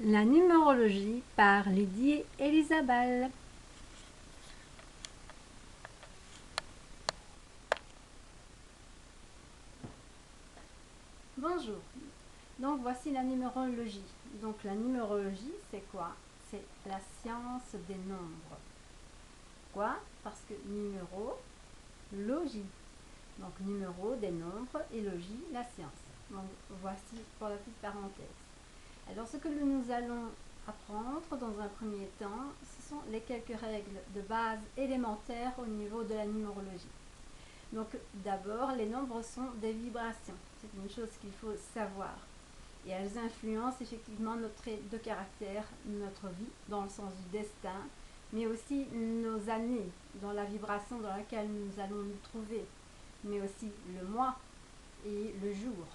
La numérologie par Lydie Elisabeth. Bonjour. Donc voici la numérologie. Donc la numérologie, c'est quoi? C'est la science des nombres. Quoi? Parce que numéro, logie. Donc numéro des nombres et logie, la science. Donc voici pour la petite parenthèse. Alors ce que nous allons apprendre dans un premier temps, ce sont les quelques règles de base élémentaires au niveau de la numérologie. Donc d'abord, les nombres sont des vibrations. C'est une chose qu'il faut savoir. Et elles influencent effectivement notre trait de caractère, notre vie dans le sens du destin, mais aussi nos années dans la vibration dans laquelle nous allons nous trouver, mais aussi le mois et le jour.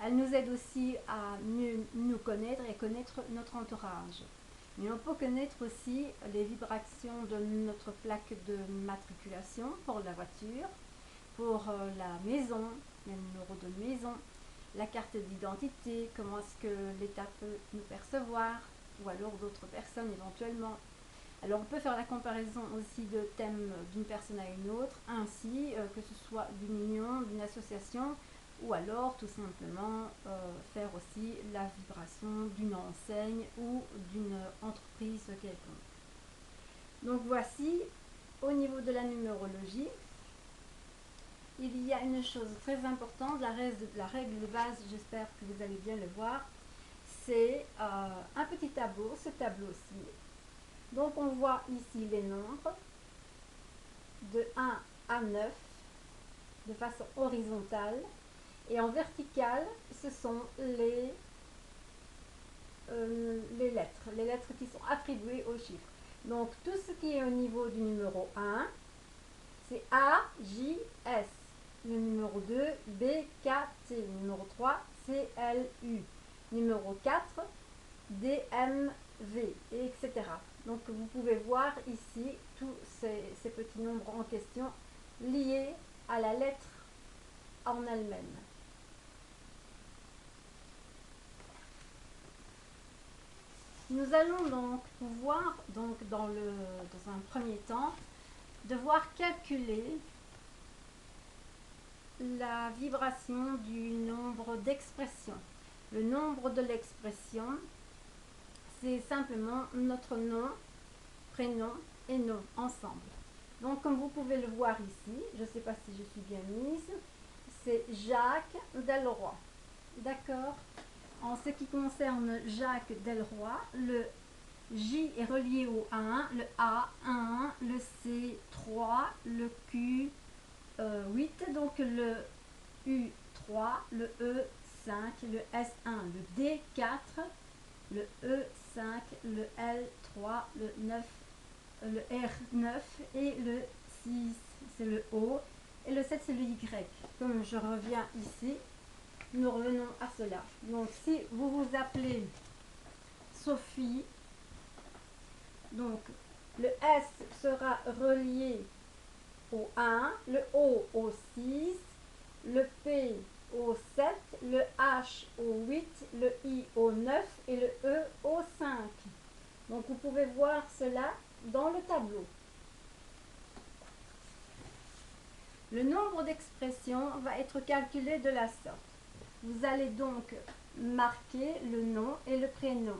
Elles nous aident aussi à mieux nous connaître et connaître notre entourage. Mais on peut connaître aussi les vibrations de notre plaque de matriculation pour la voiture, pour la maison, le numéro de maison, la carte d'identité, comment est-ce que l'État peut nous percevoir, ou alors d'autres personnes éventuellement. Alors on peut faire la comparaison aussi de thèmes d'une personne à une autre, ainsi que ce soit d'une union, d'une association, ou alors tout simplement faire aussi la vibration d'une enseigne ou d'une entreprise quelconque. Donc voici, au niveau de la numérologie, il y a une chose très importante, la règle de base, j'espère que vous allez bien le voir, c'est un petit tableau, ce tableau-ci. Donc on voit ici les nombres de 1 à 9 de façon horizontale et en verticale, ce sont les lettres qui sont attribuées aux chiffres. Donc tout ce qui est au niveau du numéro 1, c'est A, J, S. Le numéro 2, B, K, T. Le numéro 3, C, L, U. Numéro 4, D, M, V, etc. Donc vous pouvez voir ici tous ces petits nombres en question liés à la lettre en elle-même. Nous allons donc pouvoir, dans un premier temps, devoir calculer la vibration du nombre d'expression. Le nombre de l'expression, c'est simplement notre nom, prénom et nom ensemble. Donc comme vous pouvez le voir ici, je ne sais pas si je suis bien mise, c'est Jacques Delroy. D'accord? En ce qui concerne Jacques Delroy, le J est relié au 1, le A 1, le C 3, le Q 8, donc le U 3, le E 5, le S 1, le D 4, le E 5, le L 3, le 9, le R 9 et le 6 c'est le O et le 7 c'est le Y. Comme je reviens ici, nous revenons à cela. Donc si vous vous appelez Sophie, donc le S sera relié au 1, le O au 6, le P au 7, le H au 8, le I au 9 et le E au 5. Donc vous pouvez voir cela dans le tableau. Le nombre d'expressions va être calculé de la sorte. Vous allez donc marquer le nom et le prénom,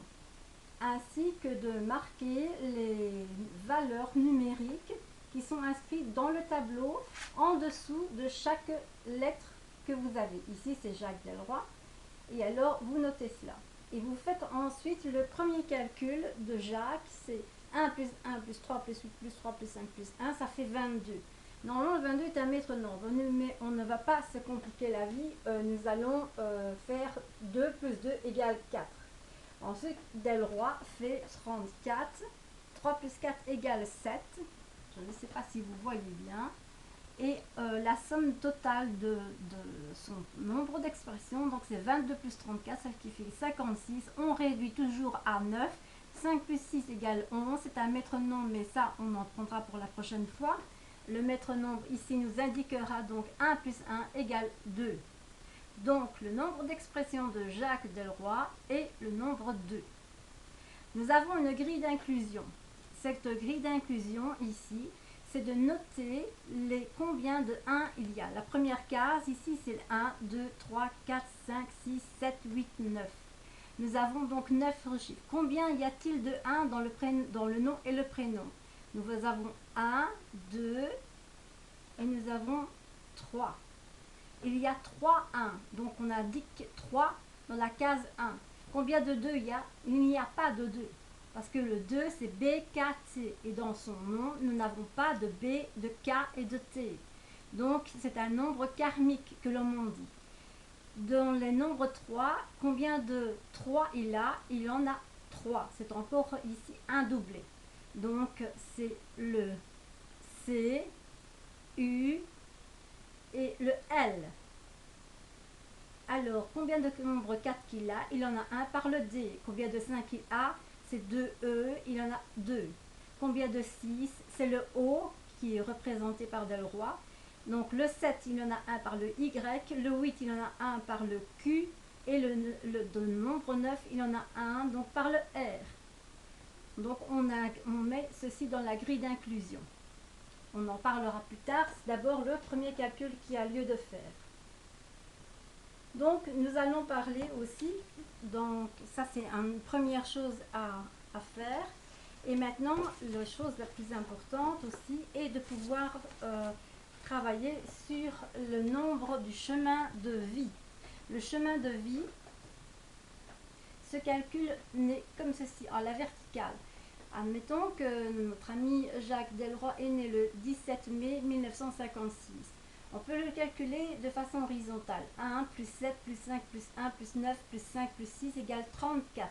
ainsi que de marquer les valeurs numériques qui sont inscrites dans le tableau en dessous de chaque lettre que vous avez. Ici, c'est Jacques Delroy. Et alors, vous notez cela. Et vous faites ensuite le premier calcul de Jacques, c'est 1 plus 1 plus 3 plus 8 plus 3 plus 5 plus 1, ça fait 22. Normalement, le 22 est un maître nombre, mais on ne va pas se compliquer la vie. Nous allons faire 2 plus 2 égale 4. Ensuite, Delroy fait 34. 3 plus 4 égale 7. Je ne sais pas si vous voyez bien. Et la somme totale de son nombre d'expressions, donc c'est 22 plus 34, celle qui fait 56. On réduit toujours à 9. 5 plus 6 égale 11. C'est un maître nombre, mais ça, on en prendra pour la prochaine fois. Le maître nombre ici nous indiquera donc 1 plus 1 égale 2. Donc le nombre d'expressions de Jacques Delroy est le nombre 2. Nous avons une grille d'inclusion. Cette grille d'inclusion ici, c'est de noter combien de 1 il y a. La première case ici, c'est 1, 2, 3, 4, 5, 6, 7, 8, 9. Nous avons donc 9 chiffres. Combien y a-t-il de 1 dans le nom et le prénom? Nous avons 1, 2 et nous avons 3. Il y a 3 1. Donc on indique 3 dans la case 1. Combien de 2 il y a? Il n'y a pas de 2. Parce que le 2 c'est B, K, T. Et dans son nom, nous n'avons pas de B, de K et de T. Donc c'est un nombre karmique que l'on dit. Dans les nombres 3, combien de 3 il a? Il en a 3. C'est encore ici un doublé. Donc c'est le C, U et le L. Alors, combien de nombres 4 qu'il a? Il en a un par le D. Combien de 5 il a? C'est 2 E, il en a 2. Combien de 6? C'est le O qui est représenté par Del Roi. Donc le 7, il en a un par le Y. Le 8, il en a un par le Q. Et le nombre 9, il en a un donc par le R. Donc on met ceci dans la grille d'inclusion. On en parlera plus tard. C'est d'abord le premier calcul qui a lieu de faire. Donc nous allons parler aussi, donc ça c'est une première chose à faire. Et maintenant, la chose la plus importante aussi est de pouvoir travailler sur le nombre du chemin de vie. Le chemin de vie se calcule comme ceci, à la verticale. Admettons que notre ami Jacques Delroy est né le 17 mai 1956. On peut le calculer de façon horizontale. 1 plus 7 plus 5 plus 1 plus 9 plus 5 plus 6 égale 34.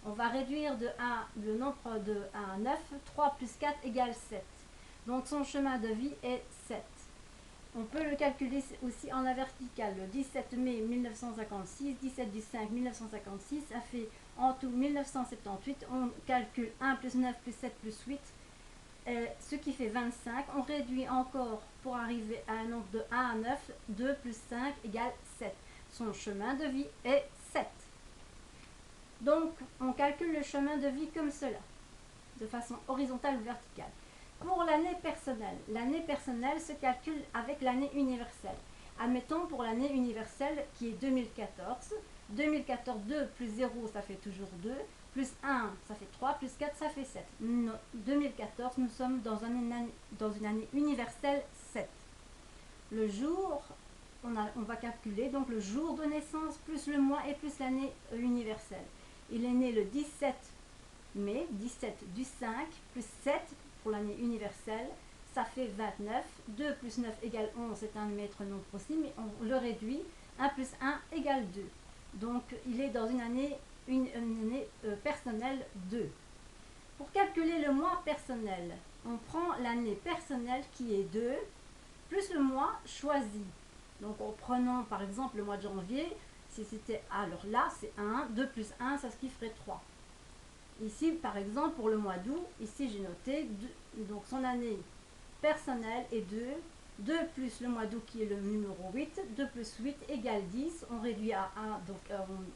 On va réduire de 1 le nombre de 1 à 9. 3 plus 4 égale 7. Donc son chemin de vie est 7. On peut le calculer aussi en la verticale. Le 17 mai 1956, 17 du 5 1956, ça fait en tout 1978. On calcule 1 plus 9 plus 7 plus 8. Ce qui fait 25, on réduit encore pour arriver à un nombre de 1 à 9, 2 plus 5 égale 7. Son chemin de vie est 7. Donc, on calcule le chemin de vie comme cela, de façon horizontale ou verticale. Pour l'année personnelle se calcule avec l'année universelle. Admettons pour l'année universelle qui est 2014. 2014, 2 plus 0, ça fait toujours 2. Plus 1, ça fait 3, plus 4, ça fait 7. 2014, nous sommes dans une année universelle 7. Le jour, on va calculer donc le jour de naissance plus le mois et plus l'année universelle. Il est né le 17 mai, 17 du 5, plus 7 pour l'année universelle, ça fait 29. 2 plus 9 égale 11, c'est un mètre nombre aussi, mais on le réduit. 1 plus 1 égale 2. Donc, il est dans une année personnelle 2. Pour calculer le mois personnel, on prend l'année personnelle qui est 2 plus le mois choisi. Donc en prenant par exemple le mois de janvier, si c'était alors là c'est 1, 2 plus 1, ça ce qui ferait 3. Ici par exemple pour le mois d'août, ici j'ai noté donc son année personnelle est 2. 2 plus le mois d'août qui est le numéro 8, 2 plus 8 égale 10, on réduit à 1, donc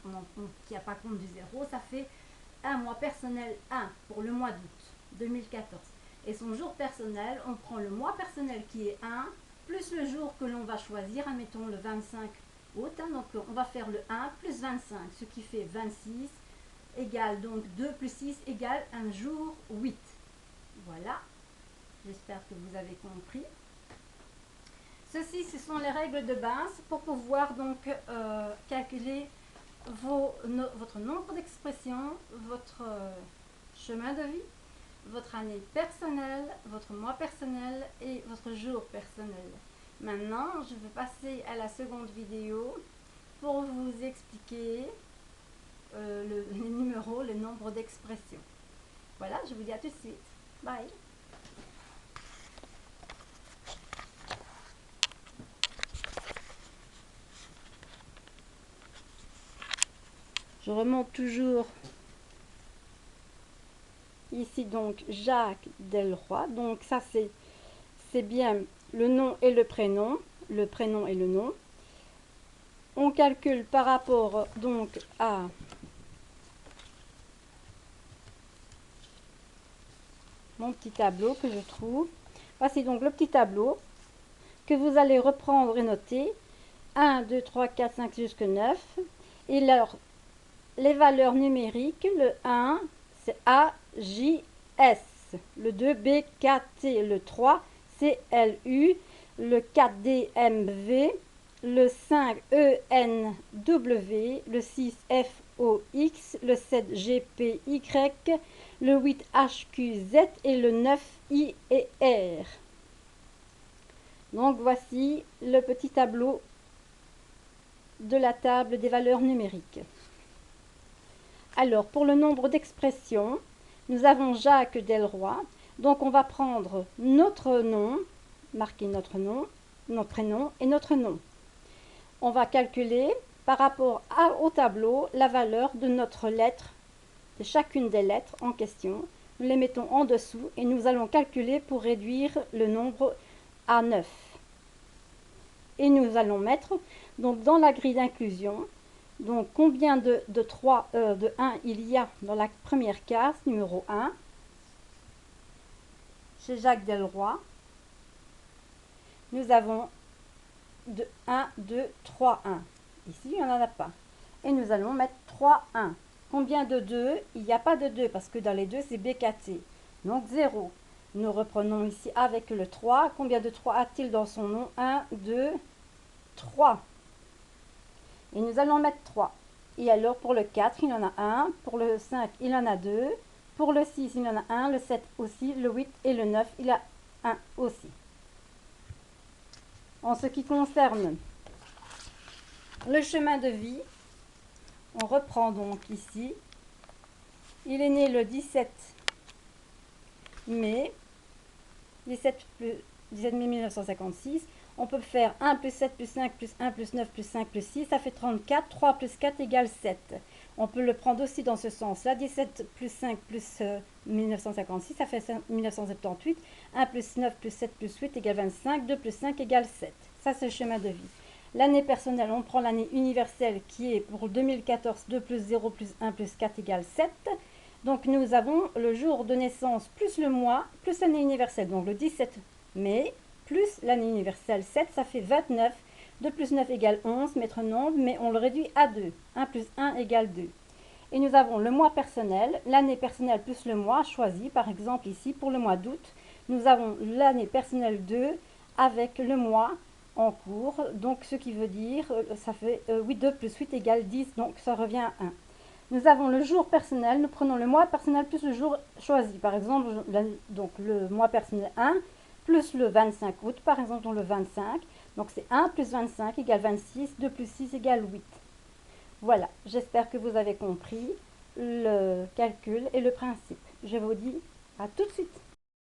on qui n'a pas compte du 0, ça fait un mois personnel 1 pour le mois d'août 2014. Et son jour personnel, on prend le mois personnel qui est 1, plus le jour que l'on va choisir, admettons le 25 août, donc on va faire le 1 plus 25, ce qui fait 26, égale donc 2 plus 6 égale un jour 8. Voilà, j'espère que vous avez compris. Ceci, ce sont les règles de base pour pouvoir donc calculer votre nombre d'expressions, votre chemin de vie, votre année personnelle, votre mois personnel et votre jour personnel. Maintenant, je vais passer à la seconde vidéo pour vous expliquer les numéros, le nombre d'expressions. Voilà, je vous dis à tout de suite. Bye! Je remonte toujours ici donc Jacques Delroy. Donc ça c'est bien le nom et le prénom et le nom. On calcule par rapport donc à mon petit tableau que je trouve. Voici donc le petit tableau que vous allez reprendre et noter. 1, 2, 3, 4, 5 jusqu'à 9. Et les valeurs numériques, le 1, c'est A, J, S. Le 2, B, K, T. Le 3, C, L, U. Le 4, D, M, V. Le 5, E, N, W. Le 6, F, O, X. Le 7, G, P, Y. Le 8, H, Q, Z. Et le 9, I et R. Donc voici le petit tableau de la table des valeurs numériques. Alors, pour le nombre d'expressions, nous avons Jacques Delroy. Donc, on va prendre notre nom, marquer notre nom, notre prénom et notre nom. On va calculer par rapport au tableau la valeur de notre lettre, de chacune des lettres en question. Nous les mettons en dessous et nous allons calculer pour réduire le nombre à 9. Et nous allons mettre donc dans la grille d'inclusion donc combien de 1 il y a dans la première case numéro 1 chez Jacques Delroy. Nous avons 1, 2, 3, 1. Ici, il n'y en a pas. Et nous allons mettre 3, 1. Combien de 2? Il n'y a pas de 2 parce que dans les deux, c'est BKT. Donc 0. Nous reprenons ici avec le 3. Combien de 3 a-t-il dans son nom? 1, 2, 3. Et nous allons mettre 3. Et alors pour le 4, il y en a 1. Pour le 5, il y en a 2. Pour le 6, il y en a 1. Le 7 aussi. Le 8 et le 9, il y a 1 aussi. En ce qui concerne le chemin de vie, on reprend donc ici. Il est né le 17 mai mai 1956. On peut faire 1 plus 7 plus 5 plus 1 plus 9 plus 5 plus 6, ça fait 34. 3 plus 4 égale 7. On peut le prendre aussi dans ce sens-là. 17 plus 5 plus 1956, ça fait 1978. 1 plus 9 plus 7 plus 8 égale 25. 2 plus 5 égale 7. Ça, c'est le schéma de vie. L'année personnelle, on prend l'année universelle qui est pour 2014, 2 plus 0 plus 1 plus 4 égale 7. Donc nous avons le jour de naissance plus le mois plus l'année universelle. Donc le 17 mai plus l'année universelle 7, ça fait 29. 2 plus 9 égale 11, mètre nombre, mais on le réduit à 2. 1 plus 1 égale 2. Et nous avons le mois personnel, l'année personnelle plus le mois choisi. Par exemple ici, pour le mois d'août, nous avons l'année personnelle 2 avec le mois en cours. Donc ce qui veut dire, ça fait 8, 2 plus 8 égale 10, donc ça revient à 1. Nous avons le jour personnel, nous prenons le mois personnel plus le jour choisi. Par exemple, donc le mois personnel 1 plus le 25 août, par exemple, dans le 25. Donc c'est 1 plus 25 égale 26, 2 plus 6 égale 8. Voilà, j'espère que vous avez compris le calcul et le principe. Je vous dis à tout de suite.